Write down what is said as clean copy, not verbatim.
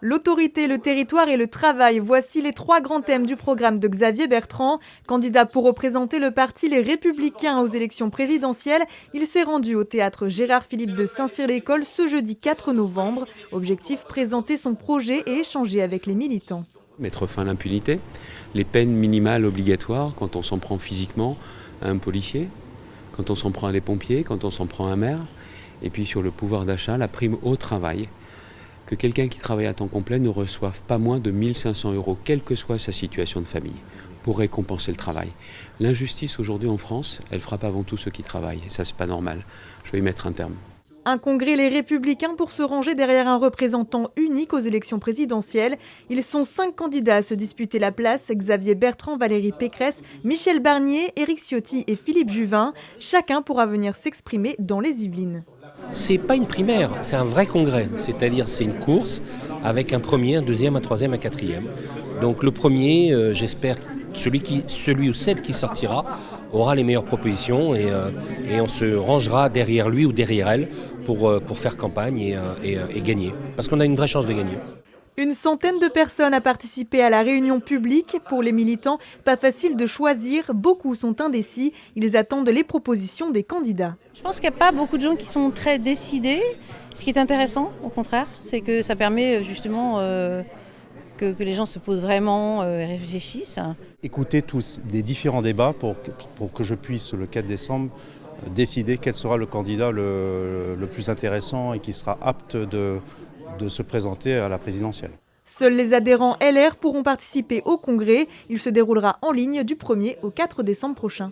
L'autorité, le territoire et le travail, voici les 3 grands thèmes du programme de Xavier Bertrand. Candidat pour représenter le parti Les Républicains aux élections présidentielles, il s'est rendu au théâtre Gérard-Philippe de Saint-Cyr-l'École ce jeudi 4 novembre. Objectif, présenter son projet et échanger avec les militants. Mettre fin à l'impunité, les peines minimales obligatoires quand on s'en prend physiquement à un policier, quand on s'en prend à des pompiers, quand on s'en prend à un maire, et puis sur le pouvoir d'achat, la prime au travail. Que quelqu'un qui travaille à temps complet ne reçoive pas moins de 1 500 €, quelle que soit sa situation de famille, pour récompenser le travail. L'injustice aujourd'hui en France, elle frappe avant tout ceux qui travaillent, et ça c'est pas normal. Je vais y mettre un terme. Un congrès Les Républicains pour se ranger derrière un représentant unique aux élections présidentielles. Ils sont 5 candidats à se disputer la place, Xavier Bertrand, Valérie Pécresse, Michel Barnier, Éric Ciotti et Philippe Juvin. Chacun pourra venir s'exprimer dans les Yvelines. C'est pas une primaire, c'est un vrai congrès, c'est-à-dire c'est une course avec un premier, un deuxième, un troisième, un quatrième. Donc le premier, j'espère, celui ou celle qui sortira aura les meilleures propositions et on se rangera derrière lui ou derrière elle pour faire campagne et gagner. Parce qu'on a une vraie chance de gagner. Une centaine de personnes a participé à la réunion publique. Pour les militants, pas facile de choisir, beaucoup sont indécis. Ils attendent les propositions des candidats. Je pense qu'il n'y a pas beaucoup de gens qui sont très décidés. Ce qui est intéressant, au contraire, c'est que ça permet justement que les gens se posent vraiment et réfléchissent. Écouter tous les différents débats pour que je puisse, le 4 décembre, décider quel sera le candidat le plus intéressant et qui sera apte de se présenter à la présidentielle. Seuls les adhérents LR pourront participer au congrès. Il se déroulera en ligne du 1er au 4 décembre prochain.